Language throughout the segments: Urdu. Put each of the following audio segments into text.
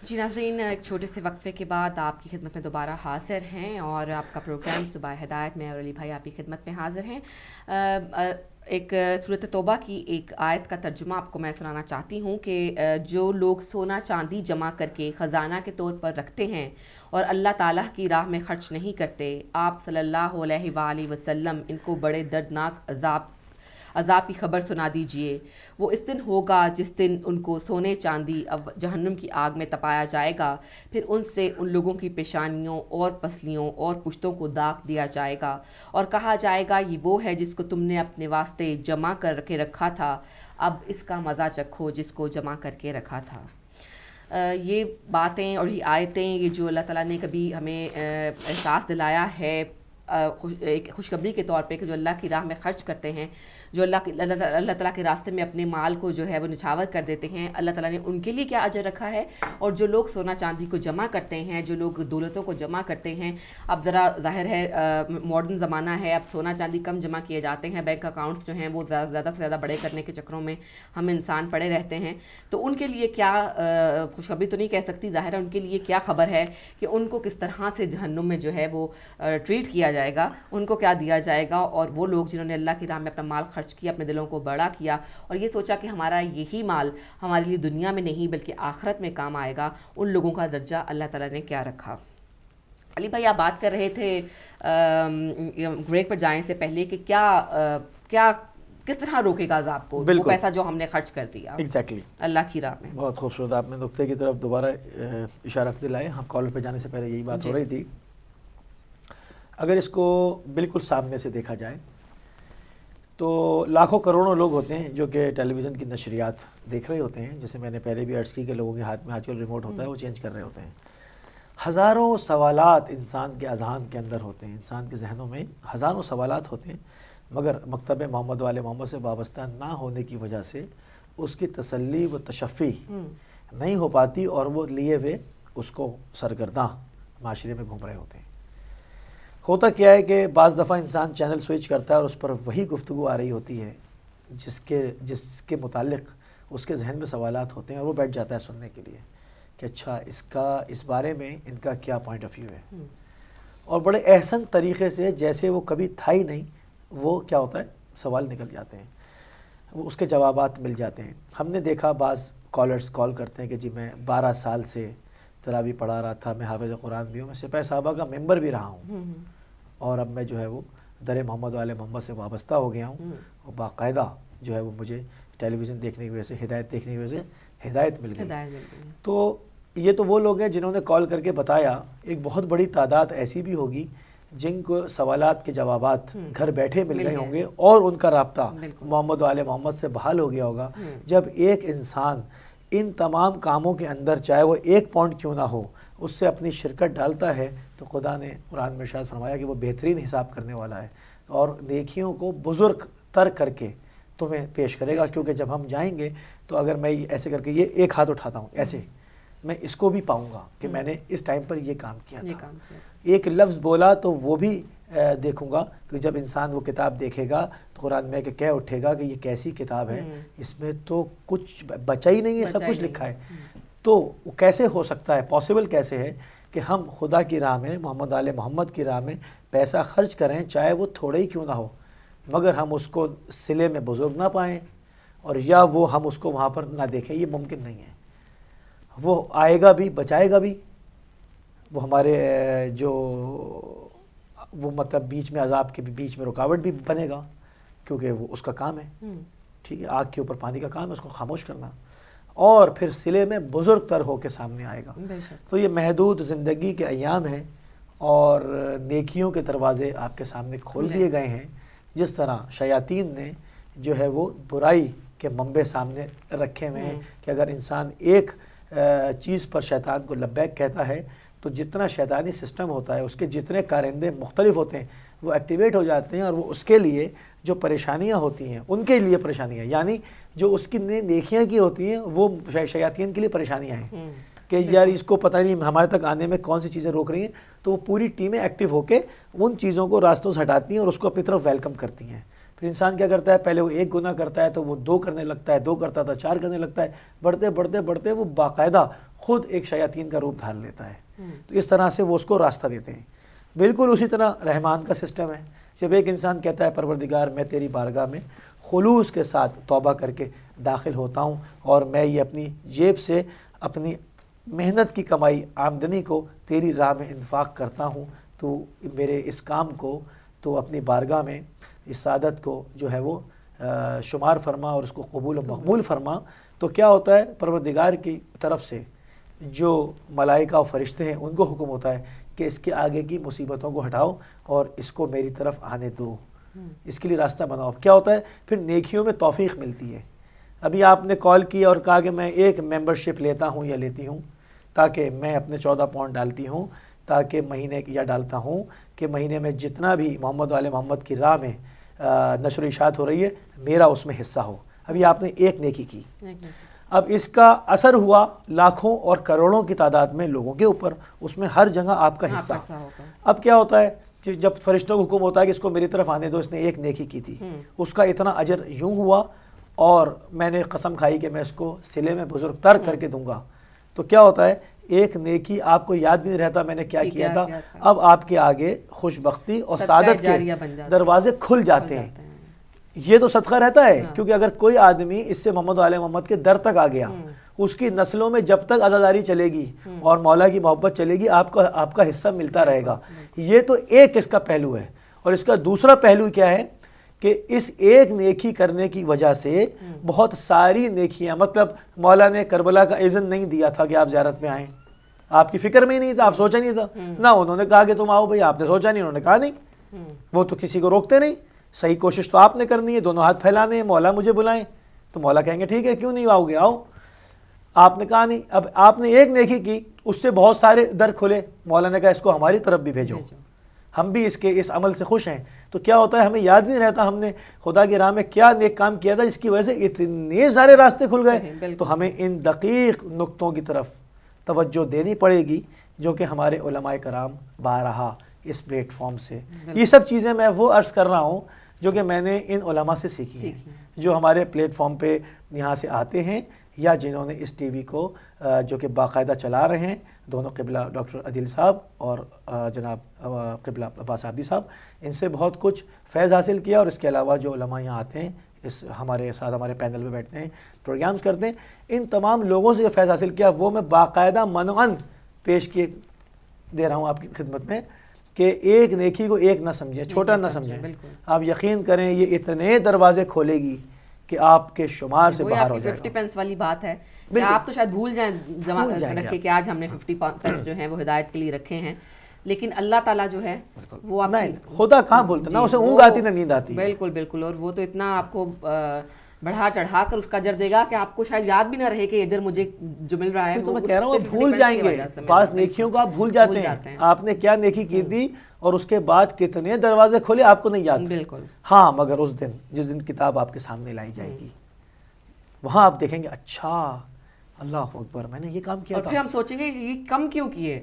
جی ناظرین، ایک چھوٹے سے وقفے کے بعد آپ کی خدمت میں دوبارہ حاضر ہیں اور آپ کا پروگرام صبح ہدایت میں اور علی بھائی آپ کی خدمت میں حاضر ہیں۔ ایک سورۃ توبہ کی ایک آیت کا ترجمہ آپ کو میں سنانا چاہتی ہوں کہ جو لوگ سونا چاندی جمع کر کے خزانہ کے طور پر رکھتے ہیں اور اللہ تعالیٰ کی راہ میں خرچ نہیں کرتے، آپ صلی اللہ علیہ وآلہ وسلم ان کو بڑے دردناک عذاب کی خبر سنا دیجئے۔ وہ اس دن ہوگا جس دن ان کو سونے چاندی جہنم کی آگ میں تپایا جائے گا، پھر ان سے ان لوگوں کی پیشانیوں اور پسلیوں اور پشتوں کو داغ دیا جائے گا اور کہا جائے گا یہ وہ ہے جس کو تم نے اپنے واسطے جمع کر کے رکھا تھا، اب اس کا مزہ چکھو جس کو جمع کر کے رکھا تھا۔ یہ باتیں اور یہ آیتیں، یہ جو اللہ تعالیٰ نے کبھی ہمیں احساس دلایا ہے ایک خوشخبری کے طور پہ کہ جو اللہ کی راہ میں خرچ کرتے ہیں، جو اللہ تعالیٰ کے راستے میں اپنے مال کو جو ہے وہ نچھاور کر دیتے ہیں، اللہ تعالیٰ نے ان کے لیے کیا اجر رکھا ہے۔ اور جو لوگ سونا چاندی کو جمع کرتے ہیں، جو لوگ دولتوں کو جمع کرتے ہیں، اب ذرا ظاہر ہے ماڈرن زمانہ ہے، اب سونا چاندی کم جمع کیے جاتے ہیں، بینک اکاؤنٹس جو ہیں وہ زیادہ سے زیادہ بڑے کرنے کے چکروں میں ہم انسان پڑے رہتے ہیں، تو ان کے لیے کیا خوشخبری تو نہیں کہہ سکتی، ظاہر ہے ان کے لیے کیا خبر ہے کہ ان کو کس طرح سے جہنم میں جو ہے وہ ٹریٹ کیا جائے گا، ان کو کیا دیا جائے گا۔ اور وہ لوگ جنہوں نے اللہ کی راہ میں اپنا مال خرچ کیا، اپنے دلوں کو بڑا کیا اور یہ سوچا کہ ہمارا یہی مال ہمارے لیے دنیا میں نہیں بلکہ آخرت میں کام آئے گا، ان لوگوں کا درجہ اللہ تعالیٰ نے کیا رکھا۔ علی بھائی، آپ بات کر رہے تھے بریک پر جائیں سے پہلے کہ کیا کس طرح روکے گا عذاب کو وہ پیسہ جو ہم نے خرچ کر دیا ایگزیکٹلی اللہ کی راہ میں۔ بہت خوبصورت آپ نے نقطے کی طرف دوبارہ اشارہ دلائے۔ ہم کالر پہ جانے سے پہلے یہی بات ہو رہی تھی، اگر اس کو بالکل سامنے سے دیکھا جائے تو لاکھوں کروڑوں لوگ ہوتے ہیں جو کہ ٹیلی ویژن کی نشریات دیکھ رہے ہوتے ہیں، جیسے میں نے پہلے بھی عرض کی کہ لوگوں کے ہاتھ میں آج کل ریموٹ ہوتا ہے، وہ چینج کر رہے ہوتے ہیں۔ ہزاروں سوالات انسان کے اذہان کے اندر ہوتے ہیں، انسان کے ذہنوں میں ہزاروں سوالات ہوتے ہیں، مگر مکتب محمد والے محمد سے وابستہ نہ ہونے کی وجہ سے اس کی تسلی و تشفی نہیں ہو پاتی اور وہ لیے ہوئے اس کو سرگرداں معاشرے میں گھوم رہے ہوتے ہیں۔ ہوتا کیا ہے کہ بعض دفعہ انسان چینل سوئچ کرتا ہے اور اس پر وہی گفتگو آ رہی ہوتی ہے جس کے متعلق اس کے ذہن میں سوالات ہوتے ہیں، اور وہ بیٹھ جاتا ہے سننے کے لیے کہ اچھا اس بارے میں ان کا کیا پوائنٹ آف ویو ہے، اور بڑے احسن طریقے سے جیسے وہ کبھی تھا ہی نہیں، وہ کیا ہوتا ہے سوال نکل جاتے ہیں، وہ اس کے جوابات مل جاتے ہیں۔ ہم نے دیکھا بعض کالرز کال کرتے ہیں کہ جی میں 12 سال سے تراویح پڑھا رہا تھا، میں حافظ قرآن بھی ہوں، میں سپاہی صحابہ کا ممبر بھی رہا ہوں، اور اب میں جو ہے وہ در محمد والے محمد سے وابستہ ہو گیا ہوں، اور باقاعدہ جو ہے وہ مجھے ٹیلی ویژن دیکھنے کی وجہ سے، ہدایت دیکھنے کی وجہ سے ہدایت مل گئی۔ تو یہ تو وہ لوگ ہیں جنہوں نے کال کر کے بتایا، ایک بہت بڑی تعداد ایسی بھی ہوگی جن کو سوالات کے جوابات گھر بیٹھے مل گئے ہوں گے اور ان کا رابطہ محمد والے محمد سے بحال ہو گیا ہوگا۔ جب ایک انسان ان تمام کاموں کے اندر چاہے وہ ایک پوائنٹ کیوں نہ ہو اس سے اپنی شرکت ڈالتا ہے، تو خدا نے قرآن میں ارشاد فرمایا کہ وہ بہترین حساب کرنے والا ہے اور نیکیوں کو بزرگ تر کر کے تمہیں پیش کرے گا۔ کیونکہ جب ہم جائیں گے تو اگر میں ایسے کر کے یہ ایک ہاتھ اٹھاتا ہوں ایسے، میں اس کو بھی پاؤں گا کہ میں نے اس ٹائم پر یہ کام کیا تھا، ایک لفظ بولا تو وہ بھی دیکھوں گا کہ جب انسان وہ کتاب دیکھے گا تو قرآن میں کہ کہہ اٹھے گا کہ یہ کیسی کتاب ہے، اس میں تو کچھ بچا ہی نہیں ہے، سب کچھ لکھا ہے۔ تو وہ کیسے ہو سکتا ہے، پاسبل کیسے ہے کہ ہم خدا کی راہ میں، محمد آل محمد کی راہ میں پیسہ خرچ کریں، چاہے وہ تھوڑا ہی کیوں نہ ہو، مگر ہم اس کو صلے میں بزرگ نہ پائیں، اور یا وہ ہم اس کو وہاں پر نہ دیکھیں، یہ ممکن نہیں ہے۔ وہ آئے گا بھی، بچائے گا بھی، وہ ہمارے جو وہ مطلب بیچ میں عذاب کے بیچ میں رکاوٹ بھی بنے گا، کیونکہ وہ اس کا کام ہے، ٹھیک ہے، آگ کے اوپر پانی کا کام ہے اس کو خاموش کرنا، اور پھر صلے میں بزرگ تر ہو کے سامنے آئے گا۔ تو یہ محدود زندگی کے ایام ہیں اور نیکیوں کے دروازے آپ کے سامنے کھول دیے گئے ہیں، جس طرح شیاطین نے جو ہے وہ برائی کے منبع سامنے رکھے ہوئے ہیں کہ اگر انسان ایک چیز پر شیطان کو لبیک کہتا ہے تو جتنا شیطانی سسٹم ہوتا ہے، اس کے جتنے کارندے مختلف ہوتے ہیں وہ ایکٹیویٹ ہو جاتے ہیں، اور وہ اس کے لیے جو پریشانیاں ہوتی ہیں ان کے لیے پریشانیاں، یعنی جو اس کی نیکیاں کی ہوتی ہیں وہ شیاطین کے لیے پریشانیاں ہیں کہ یار اس کو پتہ نہیں ہمارے تک آنے میں کون سی چیزیں روک رہی ہیں، تو وہ پوری ٹیمیں ایکٹیو ہو کے ان چیزوں کو راستوں سے ہٹاتی ہیں اور اس کو اپنی طرف ویلکم کرتی ہیں۔ پھر انسان کیا کرتا ہے، پہلے وہ ایک گناہ کرتا ہے تو وہ 2 کرنے لگتا ہے، 2 کرتا تھا 4 کرنے لگتا ہے، بڑھتے بڑھتے بڑھتے وہ باقاعدہ خود ایک شیاطین کا روپ دھار لیتا ہے۔ تو اس طرح سے وہ اس کو راستہ دیتے ہیں۔ بالکل اسی طرح رحمان کا سسٹم ہے، جب ایک انسان کہتا ہے پروردگار میں تیری بارگاہ میں خلوص کے ساتھ توبہ کر کے داخل ہوتا ہوں، اور میں یہ اپنی جیب سے اپنی محنت کی کمائی آمدنی کو تیری راہ میں انفاق کرتا ہوں، تو میرے اس کام کو تو اپنی بارگاہ میں اس سعادت کو جو ہے وہ شمار فرما اور اس کو قبول و مقبول فرما۔ تو کیا ہوتا ہے، پروردگار کی طرف سے جو ملائکہ و فرشتے ہیں ان کو حکم ہوتا ہے کہ اس کے آگے کی مصیبتوں کو ہٹاؤ اور اس کو میری طرف آنے دو، اس کے لیے راستہ بناؤ۔ کیا ہوتا ہے، پھر نیکیوں میں توفیق ملتی ہے۔ ابھی آپ نے کال کی اور کہا کہ میں ایک ممبرشپ لیتا ہوں یا لیتی ہوں، تاکہ میں اپنے 14 پاؤنڈ ڈالتی ہوں، تاکہ مہینے یا ڈالتا ہوں کہ مہینے میں جتنا بھی محمد وآل محمد کی راہ میں نشر و اشاعت ہو رہی ہے میرا اس میں حصہ ہو۔ ابھی آپ نے ایک نیکی کی، اب اس کا اثر ہوا لاکھوں اور کروڑوں کی تعداد میں لوگوں کے اوپر، اس میں ہر جگہ آپ کا حصہ ہوگا۔ اب کیا ہوتا ہے کہ جب فرشتوں کو حکم ہوتا ہے کہ اس کو میری طرف آنے دو، اس نے ایک نیکی کی تھی، اس کا اتنا اجر یوں ہوا، اور میں نے قسم کھائی کہ میں اس کو صلے میں بزرگ تر کر کے دوں گا۔ تو کیا ہوتا ہے، ایک نیکی آپ کو یاد بھی نہیں رہتا میں نے کیا کیا تھا، اب آپ کے آگے خوش بختی اور سعادت کے دروازے کھل جاتے ہیں۔ یہ تو صدقہ رہتا ہے، کیونکہ اگر کوئی آدمی اس سے محمد وآل محمد کے در تک آ گیا، اس کی نسلوں میں جب تک عزاداری چلے گی اور مولا کی محبت چلے گی، آپ کا حصہ ملتا رہے گا۔ یہ تو ایک اس کا پہلو ہے۔ اور اس کا دوسرا پہلو کیا ہے کہ اس ایک نیکی کرنے کی وجہ سے بہت ساری نیکیاں، مطلب مولا نے کربلا کا اذن نہیں دیا تھا کہ آپ زیارت میں آئیں، آپ کی فکر میں ہی نہیں تھا، آپ سوچا نہیں تھا، نہ انہوں نے کہا کہ تم آؤ بھائی، آپ نے سوچا نہیں، انہوں نے کہا نہیں، وہ تو کسی کو روکتے نہیں، صحیح کوشش تو آپ نے کرنی ہے، دونوں ہاتھ پھیلانے ہیں، مولا مجھے بلائیں، تو مولا کہیں گے ٹھیک ہے کیوں نہیں آؤ گے، آؤ۔ آپ نے کہا نہیں، اب آپ نے ایک نیکی کی، اس سے بہت سارے در کھلے، مولا نے کہا اس کو ہماری طرف بھی بھیجو، ہم بھی اس عمل سے خوش ہیں۔ تو کیا ہوتا ہے، ہمیں یاد بھی نہیں رہتا ہم نے خدا کی راہ میں کیا نیک کام کیا تھا، جس کی وجہ سے اتنے سارے راستے کھل گئے۔ تو ہمیں ان دقیق نقطوں کی طرف توجہ دینی پڑے گی، جو کہ ہمارے علماء کرام بارہا اس پلیٹ فارم سے، یہ سب چیزیں میں وہ عرض کر رہا ہوں جو کہ میں نے ان علماء سے سیکھی ہیں، جو ہمارے پلیٹ فارم پہ یہاں سے آتے ہیں، یا جنہوں نے اس ٹی وی کو جو کہ باقاعدہ چلا رہے ہیں، دونوں قبلہ ڈاکٹر عدیل صاحب اور جناب قبلہ عباس عابدی صاحب، ان سے بہت کچھ فیض حاصل کیا۔ اور اس کے علاوہ جو علماء یہاں آتے ہیں، اس ہمارے ساتھ ہمارے پینل پہ بیٹھتے ہیں، پروگرامز کرتے ہیں، ان تمام لوگوں سے جو فیض حاصل کیا وہ میں باقاعدہ منعن پیش کیے دے رہا ہوں آپ کی خدمت میں، کہ ایک نیکی کو ایک نہ سمجھیں، چھوٹا نہ سمجھیں۔ آپ یقین کریں یہ اتنے دروازے کھولے گی کہ آپ کے شمار سے باہر ہو جائے گا۔ 50 پینس والی بات ہے کہ آپ تو شاید بھول جائیں رکھے کہ آج ہم نے 50 پینس جو ہیں وہ ہدایت کے لیے رکھے ہیں، لیکن اللہ تعالیٰ جو ہے وہ آپ خدا کہاں بھولتا، نہ اسے اونگ آتی نہ نیند آتی۔ بالکل بالکل، اور وہ تو اتنا آپ کو بڑھا چڑھا کر اس کا اجر دے گا کہ آپ کو شاید یاد بھی نہ رہے کہ اجر مجھے جو مل رہا ہے، تو میں کہہ رہا ہوں بھول جائیں گے، بعض نیکیوں کو آپ بھول جاتے ہیں، آپ نے کیا نیکی کی تھی اور اس کے بعد کتنے دروازے کھولے آپ کو نہیں یاد۔ بالکل ہاں، مگر اس دن جس دن کتاب آپ کے سامنے لائی جائے گی، وہاں آپ دیکھیں گے اچھا اللہ اکبر میں نے یہ کام کیا تھا، اور پھر ہم سوچیں گے کہ یہ کم کیوں کیے،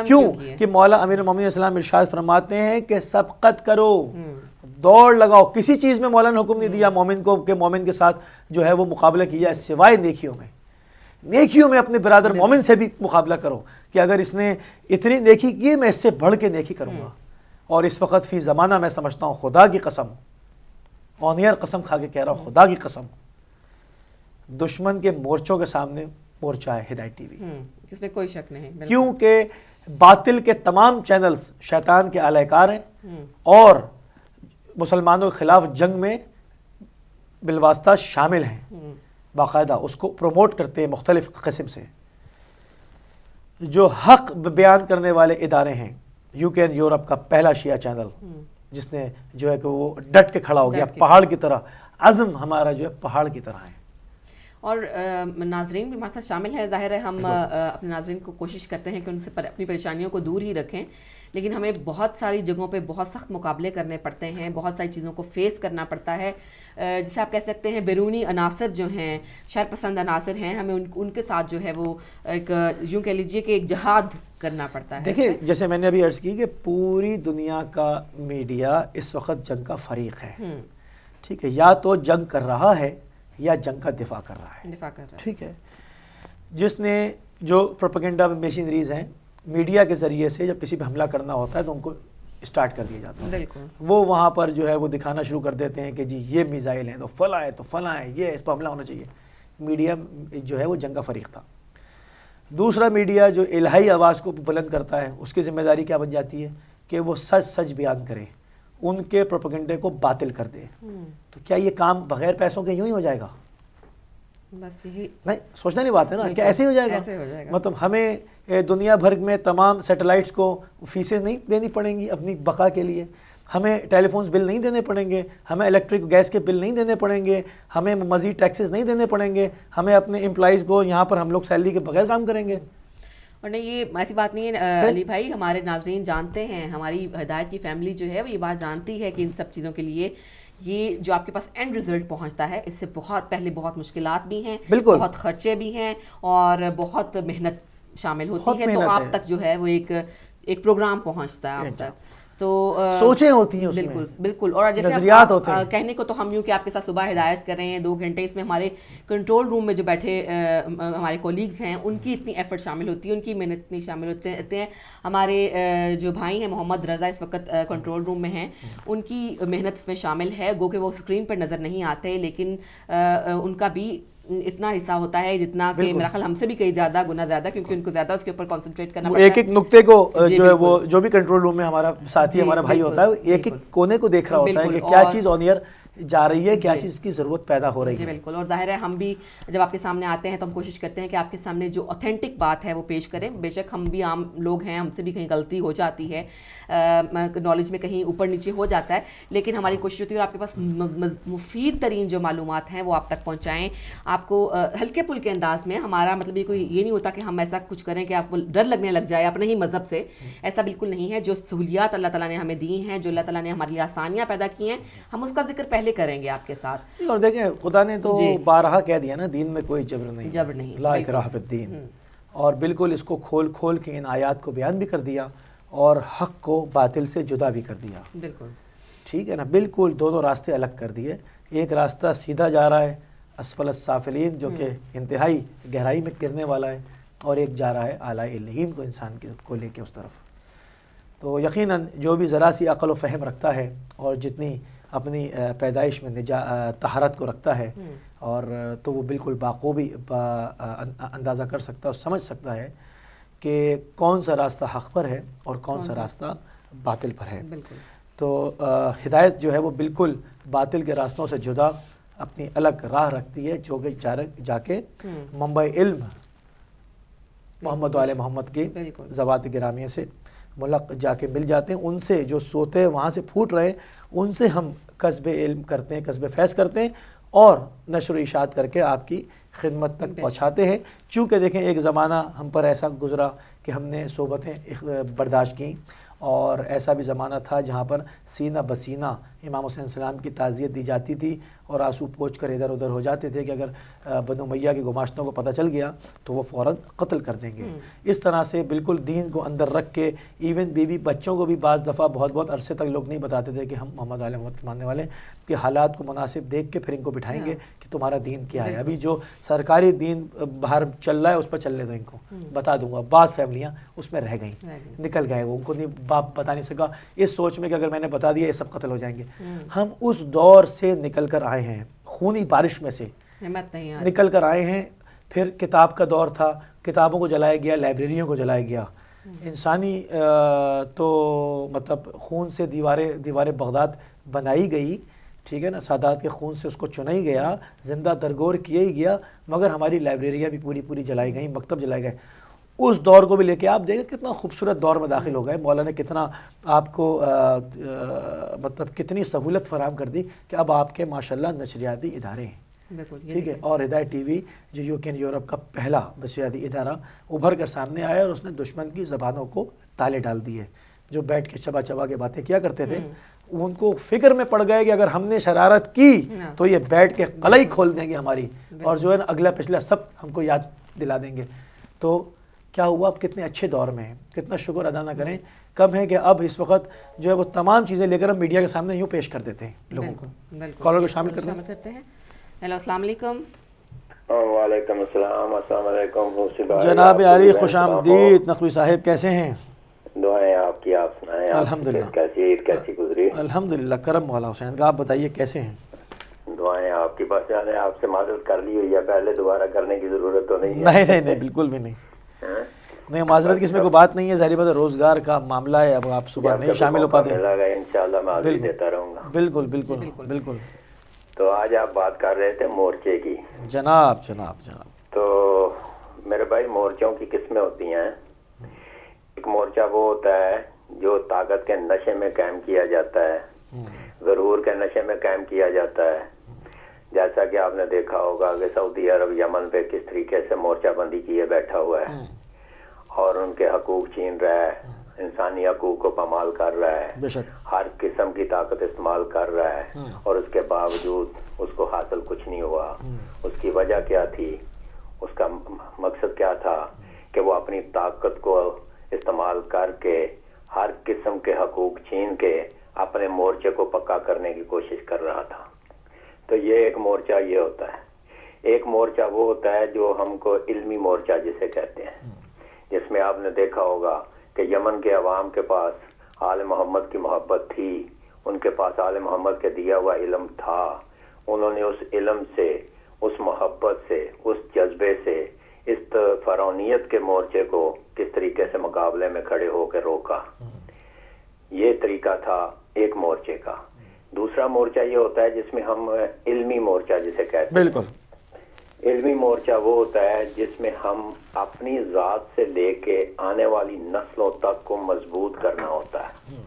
کیوں کہ مولا امیر المومنین اسلام ارشاد فرماتے ہیں کہ سبقت کرو، دوڑ لگاؤ۔ کسی چیز میں مولا نے حکم نہیں دیا مومن کو کہ مومن کے ساتھ جو ہے وہ مقابلہ کیا، سوائے نیکیوں میں۔ نیکیوں میں اپنے برادر مومن سے بھی مقابلہ کرو کہ اگر اس نے اتنی نیکی کی میں اس سے بڑھ کے نیکی کروں گا۔ اور اس وقت فی زمانہ میں سمجھتا ہوں، خدا کی قسم، آن ایئر قسم کھا کے کہہ رہا ہوں، خدا کی قسم، دشمن کے مورچوں کے سامنے مورچہ ہے ہدایت ٹی وی، اس میں کوئی شک نہیں، کیونکہ باطل کے تمام چینلز شیطان کے اعلی کار ہیں اور مسلمانوں کے خلاف جنگ میں بالواسطہ شامل ہیں، باقاعدہ اس کو پروموٹ کرتے ہیں مختلف قسم سے۔ جو حق بیان کرنے والے ادارے ہیں، یو کے یورپ کا پہلا شیعہ چینل جس نے جو ہے کہ وہ ڈٹ کے کھڑا ہو گیا پہاڑ کی طرح، عزم ہمارا جو ہے پہاڑ کی طرح ہے۔ اور ناظرین بھی ہمارے ساتھ شامل ہیں، ظاہر ہے ہم اپنے ناظرین کو کوشش کرتے ہیں کہ ان سے اپنی پریشانیوں کو دور ہی رکھیں، لیکن ہمیں بہت ساری جگہوں پہ بہت سخت مقابلے کرنے پڑتے ہیں، بہت ساری چیزوں کو فیس کرنا پڑتا ہے، جسے آپ کہہ سکتے ہیں بیرونی عناصر جو ہیں، شر پسند عناصر ہیں، ہمیں ان کے ساتھ جو ہے وہ ایک یوں کہہ لیجیے کہ ایک جہاد کرنا پڑتا ہے۔ دیکھیں جیسے میں نے ابھی عرض کی کہ پوری دنیا کا میڈیا اس وقت جنگ کا فریق ہے، ٹھیک ہے، یا تو جنگ کر رہا ہے یا جنگ کا دفاع کر رہا ہے، ٹھیک ہے. جس نے جو پروپیگنڈا مشینریز ہیں میڈیا کے ذریعے سے جب کسی پہ حملہ کرنا ہوتا ہے تو ان کو اسٹارٹ کر دیا جاتا ہے. وہ وہاں پر جو ہے وہ دکھانا شروع کر دیتے ہیں کہ جی یہ میزائل ہیں تو فلاں ہے یہ اس پر حملہ ہونا چاہیے. میڈیا جو ہے وہ جنگ کا فریق تھا. دوسرا میڈیا جو الہی آواز کو بلند کرتا ہے اس کی ذمہ داری کیا بن جاتی ہے کہ وہ سچ بیان کرے، ان کے پروپیگنڈے کو باطل کر دے. تو کیا یہ کام بغیر پیسوں کے یوں ہی ہو جائے گا؟ بس یہی نہیں، سوچنے نہیں بات ہے نا، کیا ایسے ہی ہو جائے گا؟ مطلب ہمیں دنیا بھر میں تمام سیٹلائٹس کو فیسیں نہیں دینی پڑیں گی اپنی بقا کے لیے، ہمیں ٹیلی فونز بل نہیں دینے پڑیں گے، ہمیں الیکٹرک گیس کے بل نہیں دینے پڑیں گے، ہمیں مزید ٹیکسز نہیں دینے پڑیں گے، ہمیں اپنے امپلائیز کو یہاں پر ہم لوگ سیلری کے بغیر کام کریں گے. اور نہیں، یہ ایسی بات نہیں ہے علی بھائی، ہمارے ناظرین جانتے ہیں، ہماری ہدایت کی فیملی جو ہے وہ یہ بات جانتی ہے کہ ان سب چیزوں کے لیے یہ جو آپ کے پاس اینڈ رزلٹ پہنچتا ہے اس سے بہت پہلے بہت مشکلات بھی ہیں، بہت خرچے بھی ہیں اور بہت محنت شامل ہوتی ہے، تو آپ تک جو ہے وہ ایک پروگرام پہنچتا ہے آپ تک. تو سوچیں ہوتی ہیں، بالکل بالکل. اور جیسے نظریات ہوتے ہیں. کہنے کو تو ہم یوں کہ آپ کے ساتھ صبح ہدایت کر رہے ہیں 2 گھنٹے، اس میں ہمارے کنٹرول روم میں جو بیٹھے ہمارے کولیگز ہیں ان کی اتنی ایفرٹ شامل ہوتی ہے، ان کی محنت اتنی شامل ہوتے ہیں. ہمارے جو بھائی ہیں محمد رضا اس وقت کنٹرول روم میں ہیں، ان کی محنت اس میں شامل ہے، گو کہ وہ اسکرین پر نظر نہیں آتے لیکن ان کا بھی اتنا حصہ ہوتا ہے جتنا کہ میرا خیال ہم سے بھی کئی زیادہ گنا زیادہ، کیونکہ ان کو زیادہ اس کے اوپر کنسنٹریٹ کرنا پڑتا ہے. ایک نقطے کو جو ہے وہ جو بھی کنٹرول روم میں ہمارا ساتھی ہمارا بھائی ہوتا ہے ایک کونے کو دیکھ رہا ہوتا ہے کہ کیا چیز آن ایئر جا رہی ہے، کیا چیز کی ضرورت پیدا ہو رہی ہے. جی بالکل. اور ظاہر ہے ہم بھی جب آپ کے سامنے آتے ہیں تو ہم کوشش کرتے ہیں کہ آپ کے سامنے جو اوتھینٹک بات ہے وہ پیش کریں. بے شک ہم بھی عام لوگ ہیں، ہم سے بھی کہیں غلطی ہو جاتی ہے، نالج میں کہیں اوپر نیچے ہو جاتا ہے، لیکن ہماری کوشش ہوتی ہے اور آپ کے پاس مفید ترین جو معلومات ہیں وہ آپ تک پہنچائیں، آپ کو ہلکے پھلکے انداز میں. ہمارا مطلب یہ کوئی یہ نہیں ہوتا کہ ہم ایسا کچھ کریں کہ آپ کو ڈر لگنے لگ جائے اپنے ہی مذہب سے، ایسا بالکل نہیں ہے. جو سہولیات اللہ تعالیٰ نے ہمیں دی ہیں، جو اللہ تعالیٰ نے ہمارے لیے آسانیاں پیدا کی ہیں، ہم اس کا ذکر پہلے کریں گے آپ کے ساتھ. اور دیکھیں خدا نے تو بارہا کہہ دیا نا، دین میں کوئی جبر نہیں، لا اکراہ فی الدین. اور بالکل اس کو کھول کے ان آیات کو بیان بھی کر دیا اور حق کو باطل سے جدا بھی کر دیا. بالکل ٹھیک ہے نا، بالکل دونوں راستے الگ کر دیے. ایک راستہ سیدھا جا رہا ہے اسفل السافلین جو کہ انتہائی گہرائی میں گرنے والا ہے، اور ایک جا رہا ہے اعلی الہین کو انسان کو لے کے اس طرف. تو یقیناً جو بھی ذرا سی عقل و فہم رکھتا ہے اور جتنی اپنی پیدائش میں طہارت کو رکھتا ہے اور تو وہ بالکل باخوبی اندازہ کر سکتا ہے اور سمجھ سکتا ہے کہ کون سا راستہ حق پر ہے اور کون سا راستہ باطل پر ہے. تو ہدایت جو ہے وہ بالکل باطل کے راستوں سے جدا اپنی الگ راہ رکھتی ہے، جو کہ جا کے منبع علم محمد و آل محمد کے ذوات گرامیہ سے جا کے مل جاتے ہیں. ان سے جو سوتے وہاں سے پھوٹ رہے ان سے ہم کسب علم کرتے ہیں، کسب فیض کرتے ہیں اور نشر و اشاعت کر کے آپ کی خدمت تک پہنچاتے ہیں. چونکہ دیکھیں ایک زمانہ ہم پر ایسا گزرا کہ ہم نے صحبتیں برداشت کیں، اور ایسا بھی زمانہ تھا جہاں پر سینہ بسینہ امام حسین السلام کی تعزیت دی جاتی تھی اور آنسو پوچھ کر ادھر ادھر ہو جاتے تھے کہ اگر بنو امیہ کے گماشتوں کو پتہ چل گیا تو وہ فوراً قتل کر دیں گے. اس طرح سے بالکل دین کو اندر رکھ کے ایون بیوی بچوں کو بھی بعض دفعہ بہت عرصے تک لوگ نہیں بتاتے تھے کہ ہم محمد علیہ محمد ماننے والے کہ حالات کو مناسب دیکھ کے پھر ان کو بٹھائیں گے کہ تمہارا دین کیا ہے. ابھی جو سرکاری دین باہر چل رہا ہے اس پر چلنے دو ان کو. بتا دوں گا بعض فیملیاں اس میں رہ گئیں، نکل گئے، وہ ان کو نہیں باپ بتا نہیں سکا اس سوچ میں کہ اگر میں نے بتا دیا یہ سب قتل ہو جائیں گے. ہم اس دور سے نکل کر آئے ہیں، خونی بارش میں سے نکل کر آئے ہیں. پھر کتاب کا دور تھا، کتابوں کو جلایا گیا، لائبریریوں کو جلایا گیا. انسانی تو مطلب خون سے دیوار بغداد بنائی گئی، ٹھیک ہے نا، سادات کے خون سے اس کو چنا ہی گیا، زندہ درگور کیا ہی گیا، مگر ہماری لائبریریاں بھی پوری جلائی گئیں، مکتب جلائے گئے. اس دور کو بھی لے کے آپ دیکھیں کتنا خوبصورت دور میں داخل ہو گئے. مولا نے کتنا آپ کو مطلب کتنی سہولت فراہم کر دی کہ اب آپ کے ماشاءاللہ نشریاتی ادارے ہیں. ٹھیک ہے. اور ہدایت ٹی وی جو یوکین یورپ کا پہلا نشریاتی ادارہ ابھر کر سامنے آیا اور اس نے دشمن کی زبانوں کو تالے ڈال دیے. جو بیٹھ کے چبا کے باتیں کیا کرتے تھے ان کو فکر میں پڑ گئے کہ اگر ہم نے شرارت کی تو یہ بیٹھ کے قلعی کھول دیں گے ہماری، اور جو ہے نا اگلا پچھلا سب ہم کو یاد دلا دیں گے. تو کیا ہوا آپ کتنے اچھے دور میں ہیں, کتنا شکر ادا نہ کریں. کم ہے کہ اب اس وقت جو ہے وہ تمام چیزیں لے کر ہم میڈیا کے سامنے یوں پیش کر دیتے ہیں لوگوں کو. کالر کو شامل کرتے ہیں. ہیلو السلام علیکم. وعلیکم السلام. السلام علیکم جناب علی, خوش آمدید. نقوی صاحب کیسے ہیں؟ دعائیں آپ کی, آپ سنائیں. الحمدللہ. کیسی عید کیسی گزری؟ الحمدللہ, کرم مولا حسین کا. آپ بتائیے کیسے ہیں؟ دعائیں آپ کی. بس جانے آپ سے معذرت کر لی ہوئی ہے, پہلے دوبارہ کرنے کی ضرورت تو نہیں ہے. نہیں بالکل بھی نہیں. نہیں, معذرت کی اس میں کوئی بات نہیں ہے. ظاہری بات ہے روزگار کا معاملہ ہے, اب آپ صبح نہیں شامل ہو پاتے. انشاءاللہ معذری دیتا رہوں گا. بالکل بالکل بالکل. تو آج آپ بات کر رہے تھے مورچے کی. جناب. تو میرے بھائی مورچوں کی قسمیں ہوتی ہیں. ایک مورچہ وہ ہوتا ہے جو طاقت کے نشے میں قائم کیا جاتا ہے, غرور کے نشے میں قائم کیا جاتا ہے. جیسا کہ آپ نے دیکھا ہوگا کہ سعودی عرب یمن پہ کس طریقے سے مورچہ بندی کیے بیٹھا ہوا ہے اور ان کے حقوق چھین رہا ہے, انسانی حقوق کو پامال کر رہا ہے, ہر قسم کی طاقت استعمال کر رہا ہے, اور اس کے باوجود اس کو حاصل کچھ نہیں ہوا. اس کی وجہ کیا تھی؟ اس کا مقصد کیا تھا کہ وہ اپنی طاقت کو استعمال کر کے ہر قسم کے حقوق چھین کے اپنے مورچے کو پکا کرنے کی کوشش کر رہا تھا. تو یہ ایک مورچہ یہ ہوتا ہے. ایک مورچہ وہ ہوتا ہے جو ہم کو علمی مورچہ جسے کہتے ہیں, جس میں آپ نے دیکھا ہوگا کہ یمن کے عوام کے پاس آل محمد کی محبت تھی, ان کے پاس آل محمد کے دیا ہوا علم تھا. انہوں نے اس علم سے, اس محبت سے, اس جذبے سے اس فرعونیت کے مورچے کو کس طریقے سے مقابلے میں کھڑے ہو کے روکا. یہ طریقہ تھا ایک مورچے کا. دوسرا مورچہ یہ ہوتا ہے جس میں ہم علمی مورچہ جسے کہتے ہیں. بالکل. علمی مورچہ وہ ہوتا ہے جس میں ہم اپنی ذات سے لے کے آنے والی نسلوں تک کو مضبوط کرنا ہوتا ہے.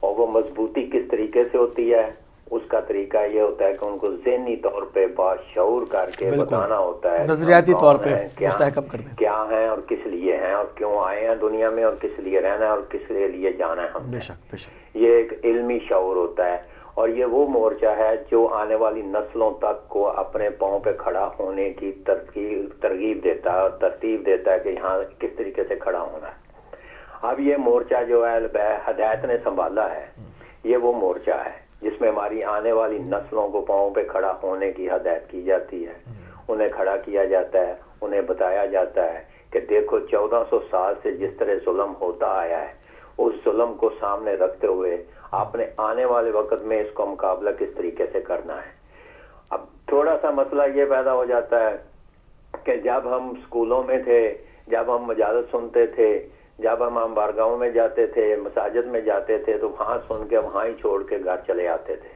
اور وہ مضبوطی کس طریقے سے ہوتی ہے؟ اس کا طریقہ یہ ہوتا ہے کہ ان کو ذہنی طور پہ باشعور کر کے بتانا ہوتا ہے, نظریاتی طور پہ مستحکم کرنا کیا ہیں اور کس لیے ہیں اور کیوں آئے ہیں دنیا میں اور کس لیے رہنا ہے اور کس لیے جانا ہے ہم. بے شک. یہ ایک علمی شعور ہوتا ہے. اور یہ وہ مورچہ ہے جو آنے والی نسلوں تک کو اپنے پاؤں پہ کھڑا ہونے کی ترغیب دیتا ہے اور ترتیب دیتا ہے کہ یہاں کس طریقے سے کھڑا ہونا ہے. اب یہ مورچہ جو ہے ہدایت نے سنبھالا ہے, یہ وہ مورچہ ہے جس میں ہماری آنے والی نسلوں کو پاؤں پہ کھڑا ہونے کی ہدایت کی جاتی ہے. انہیں کھڑا کیا جاتا ہے, انہیں بتایا جاتا ہے کہ دیکھو 1400 سال سے جس طرح ظلم ہوتا آیا ہے, اس ظلم کو سامنے رکھتے ہوئے آپ نے آنے والے وقت میں اس کو مقابلہ کس طریقے سے کرنا ہے. اب تھوڑا سا مسئلہ یہ پیدا ہو جاتا ہے کہ جب ہم اسکولوں میں تھے, جب ہم مجالس سنتے تھے, جب ہم بارگاہوں میں جاتے تھے, مساجد میں جاتے تھے, تو وہاں سن کے وہاں ہی چھوڑ کے گھر چلے آتے تھے.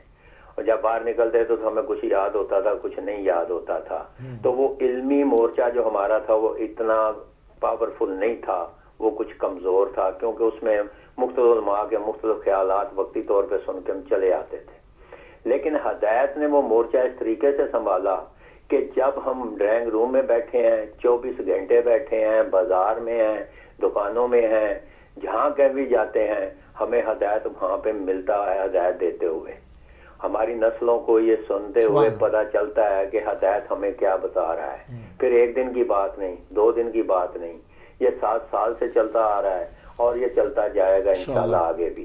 اور جب باہر نکلتے تو ہمیں کچھ یاد ہوتا تھا, کچھ نہیں یاد ہوتا تھا. تو وہ علمی مورچہ جو ہمارا تھا وہ اتنا پاورفل نہیں تھا, وہ کچھ کمزور تھا, کیونکہ اس میں مختلف علماء کے مختلف خیالات وقتی طور پہ سن کے ہم چلے آتے تھے. لیکن ہدایت نے وہ مورچہ اس طریقے سے سنبھالا کہ جب ہم ڈرائنگ روم میں بیٹھے ہیں, 24 گھنٹے بیٹھے ہیں, بازار میں ہیں, دکانوں میں ہیں, جہاں کہیں بھی جاتے ہیں, ہمیں ہدایت وہاں پہ ملتا ہے. ہدایت دیتے ہوئے ہماری نسلوں کو یہ سنتے ہوئے پتہ چلتا ہے کہ ہدایت ہمیں کیا بتا رہا ہے. پھر ایک دن کی بات نہیں, 2 دن کی بات نہیں, یہ 7 سال سے چلتا آ رہا ہے اور یہ چلتا جائے گا انشاءاللہ آگے بھی.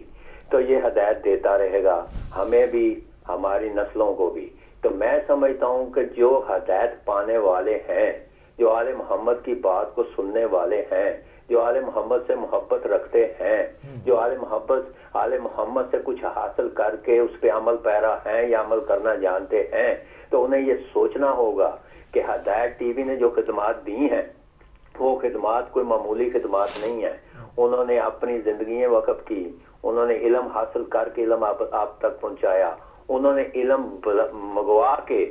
تو یہ ہدایت دیتا رہے گا ہمیں بھی, ہماری نسلوں کو بھی. تو میں سمجھتا ہوں کہ جو ہدایت پانے والے ہیں, جو آل محمد کی بات کو سننے والے ہیں, جو آل محمد سے محبت رکھتے ہیں, جو آل محمد سے کچھ حاصل کر کے اس پہ عمل پیرا ہیں یا عمل کرنا جانتے ہیں, تو انہیں یہ سوچنا ہوگا کہ ہدایت ٹی وی نے جو خدمات دی ہیں وہ خدمات کوئی معمولی خدمات نہیں ہیں. انہوں نے اپنی زندگیاں وقف کی, انہوں نے علم حاصل کر کے علم آپ تک پہنچایا, انہوں نے علم منگوا کے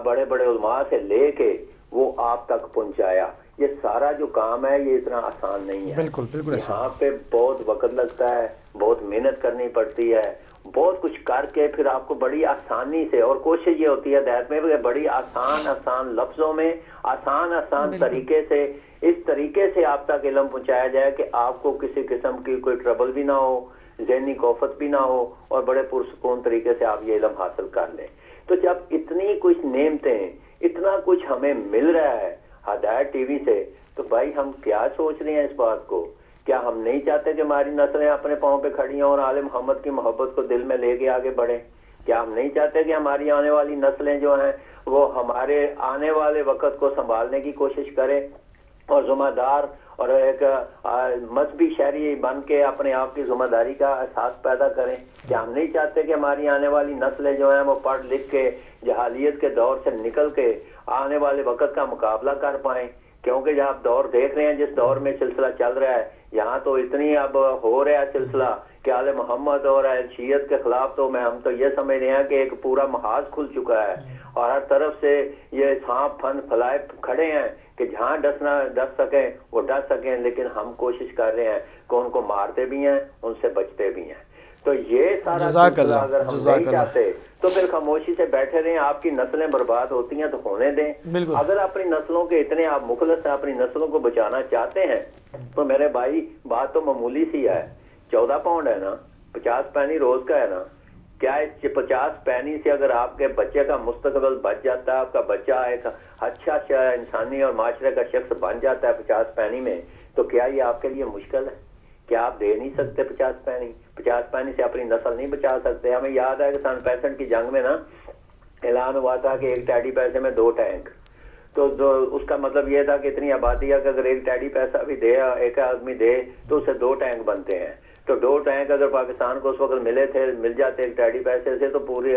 بڑے بڑے علماء سے لے کے وہ آپ تک پہنچایا. یہ سارا جو کام ہے یہ اتنا آسان نہیں ہے. بالکل یہاں پہ بہت وقت لگتا ہے, بہت محنت کرنی پڑتی ہے, بہت کچھ کر کے پھر آپ کو بڑی آسانی سے, اور کوشش یہ ہوتی ہے ہدایت میں بڑی آسان لفظوں میں, آسان طریقے سے, اس طریقے سے آپ تک علم پہنچایا جائے کہ آپ کو کسی قسم کی کوئی ٹربل بھی نہ ہو, ذہنی کوفت بھی نہ ہو, اور بڑے پرسکون طریقے سے آپ یہ علم حاصل کر لیں. تو جب اتنی کچھ نعمتیں, اتنا کچھ ہمیں مل رہا ہے ہدایت ٹی وی سے, تو بھائی ہم کیا سوچ رہے ہیں اس بات کو؟ کیا ہم نہیں چاہتے کہ ہماری نسلیں اپنے پاؤں پہ کھڑی ہوں اور آل محمد کی محبت کو دل میں لے کے آگے بڑھیں؟ کیا ہم نہیں چاہتے کہ ہماری آنے والی نسلیں جو ہیں وہ ہمارے آنے والے وقت کو سنبھالنے کی کوشش کریں اور ذمہ دار اور ایک مذہبی شہری بن کے اپنے آپ کی ذمہ داری کا احساس پیدا کریں؟ کیا ہم نہیں چاہتے کہ ہماری آنے والی نسلیں جو ہیں وہ پڑھ لکھ کے جہالیت کے دور سے نکل کے آنے والے وقت کا مقابلہ کر پائیں؟ کیونکہ جب آپ دور دیکھ رہے ہیں جس دور میں سلسلہ چل رہا ہے، یہاں تو اتنی اب ہو رہا ہے سلسلہ کہ آل محمد اور شیعت کے خلاف تو ہم تو یہ سمجھ رہے ہیں کہ ایک پورا محاذ کھل چکا ہے اور ہر طرف سے یہ سانپ پھن پھلائے کھڑے ہیں کہ جہاں ڈس سکیں وہ ڈس سکیں، لیکن ہم کوشش کر رہے ہیں کہ ان کو مارتے بھی ہیں، ان سے بچتے بھی ہیں۔ تو یہ سارا سلسلہ اگر ہم نہیں چاہتے تو پھر خاموشی سے بیٹھے رہیں، آپ کی نسلیں برباد ہوتی ہیں تو ہونے دیں۔ اگر اپنی نسلوں کے اتنے آپ مخلص ہیں، اپنی نسلوں کو بچانا چاہتے ہیں تو میرے بھائی بات تو معمولی سی ہے، 14 پاؤنڈ ہے نا، 50 پینی روز کا ہے نا، کیا اس 50 پینی سے اگر آپ کے بچے کا مستقبل بچ جاتا ہے، آپ کا بچہ ایک اچھا انسانی اور معاشرے کا شخص بن جاتا ہے 50 پینی میں، تو کیا یہ آپ کے لیے مشکل ہے؟ کیا آپ دے نہیں سکتے 50 پینی؟ 50 پینی سے اپنی نسل نہیں بچا سکتے؟ ہمیں یاد ہے کہ سن 65 کی جنگ میں نا اعلان ہوا تھا کہ ایک ٹیڈی پیسے میں 2 ٹینک، تو اس کا مطلب یہ تھا کہ اتنی آبادی ہے کہ اگر ایک ٹیڈی پیسہ بھی دے، ایک آدمی دے تو اسے 2 ٹینک بنتے ہیں۔ تو 2 ٹینک اگر پاکستان کو اس وقت مل جاتے ایک ٹیڈی پیسے سے تو پورے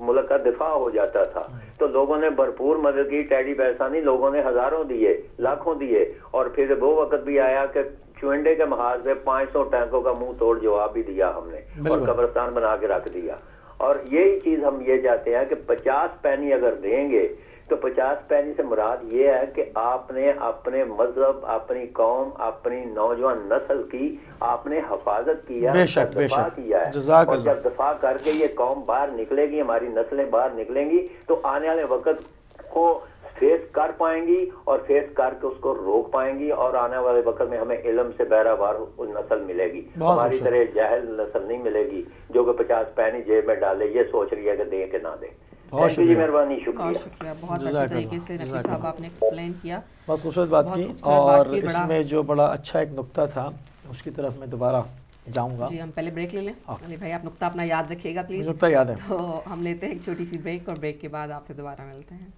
ملک کا دفاع ہو جاتا تھا۔ تو لوگوں نے بھرپور مدد کی، ٹیڈی پیسہ نہیں، لوگوں نے ہزاروں دیے، لاکھوں دیے، اور پھر وہ وقت بھی آیا کہ چونڈے کے محاذ پہ 500 ٹینکوں کا منہ توڑ جواب بھی دیا ہم نے اور قبرستان بنا کے رکھ دیا۔ اور یہی چیز ہم یہ چاہتے ہیں کہ 50 پینی اگر دیں گے تو 50 پینی سے مراد یہ ہے کہ آپ نے اپنے مذہب، اپنی قوم، اپنی نوجوان نسل کی آپ نے حفاظت کیا، دفاع کیا ہے، اور جب دفاع کر کے یہ قوم باہر نکلے گی، ہماری نسلیں باہر نکلیں گی تو آنے والے وقت کو فیس کر پائیں گی اور فیس کر کے اس کو روک پائیں گی، اور آنے والے وقت میں ہمیں علم سے بہراور نسل ملے گی، ہماری طرح جاہل نسل نہیں ملے گی جو کہ 50 پینی جیب میں ڈالے یہ سوچ رہی ہے کہ دیں کہ نہ دیں۔ بہت شکریہ، مہربانی، بہت شکریہ، بہت اچھی طریقے سے نقی صاحب آپ نے ایکسپلین کیا، بہت خوبصورت بات کی، اور اس میں جو بڑا اچھا ایک نقطہ تھا اس کی طرف میں دوبارہ جاؤں گا۔ جی ہم پہلے بریک لے لیں، علی بھائی آپ نقطہ اپنا یاد رکھیے گا پلیز۔ نقطہ یاد ہے، تو ہم لیتے ہیں ایک چھوٹی سی بریک، اور بریک کے بعد آپ سے دوبارہ ملتے ہیں۔